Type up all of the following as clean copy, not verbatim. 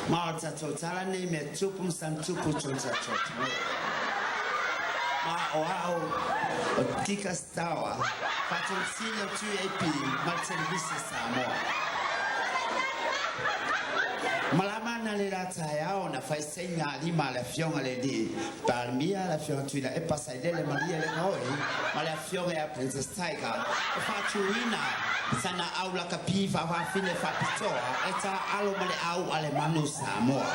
Marta totala nei me tupum san tupu chonza chotmo. Ma oao o tika stawa patroncino tu epi mal service Samoa. Malamana le rata yao na fai segna lima la fiona le di parmia la fiona tu e passai delle Maria le noi ma la fiona a Princess Tiger e faccio wina sana aula capiva va fine fa pizzoa e ta alo male au ale manu Samoa.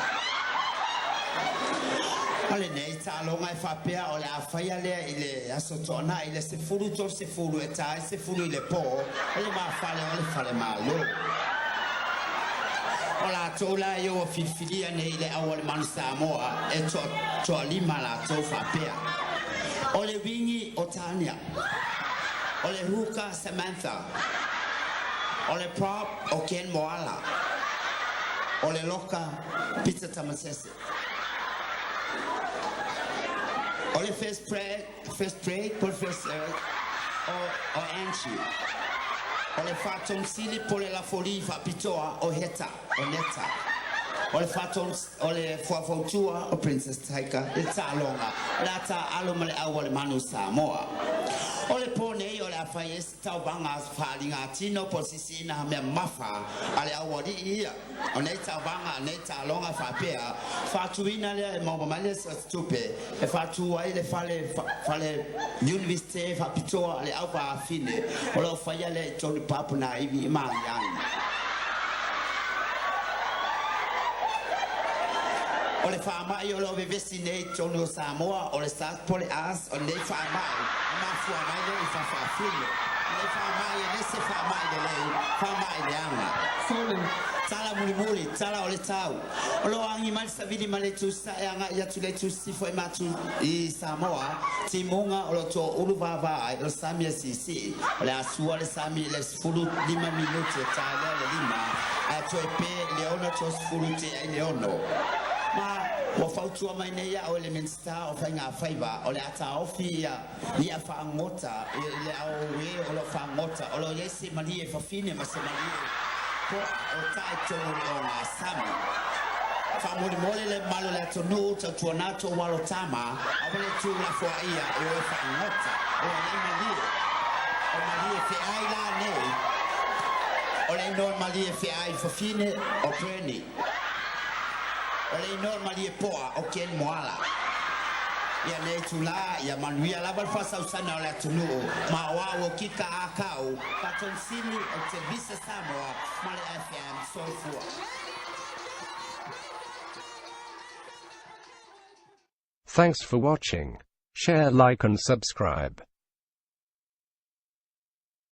Ale nei ta longa e fa pea o le affaia le ile asotona ile se fulu tor se fulu e ta se fulu ile po e le ma fale malo. Ola tola yo filfilia nei le au manu Samoa e to lima la to fa pea. Ole wingi Otania. Ole huka Samantha. Ole prop o Ken Moala. Ole loka Pizza Tamasese. Ole first pray, professor o Anchi. Ole fatum sili pole la folie fa pitoa o heta o neta. Ole fatum ole fuafotua o Princess Tiger e talonga. Lata alomale awole manu Samoa. Ole pone ole afai tau banga falinga tino posisi na me mafa ale awori ia ole tau banga ne talonga fa pea fatuina le mo male stupe e fatu ai le fale university fa pito ale au fa fine ole fa le toni papu na ibi ma yang ole fa mai ole vestine tono Samoa ole sa pole as ole fa mai ma fu mai le fa fine le fa mai le se fa mai de le fa mai de ama solo sala muri sala ole tau lo angi mal sa vidi male tu sa anga ya tu le tu si foi matu I Samoa timonga lo to uluvava lo samia sisi ole asua le sami le fulu 5 minuti tale le lima a to pe leona to fulu te leono ma o fautua mai nei a elementar o fainga faiva o le ata ofia ia fa ngota le au we o lo fa ngota o lo yesi mali e fa fine ma se mali ko o tai to o na sami fa mole le malo le to no to tuonato walo tama a le tu la fo ia o fa ngota o le mali fe ai la nei o le no mali fe ai fa fine o preni ole normali e poa o Ken Moala ia nei tula ia manuia la balfasa usana la tunu ma wa o kika akau patonsini o service Samoa male FM solfua. Thanks for watching. Share, like and subscribe.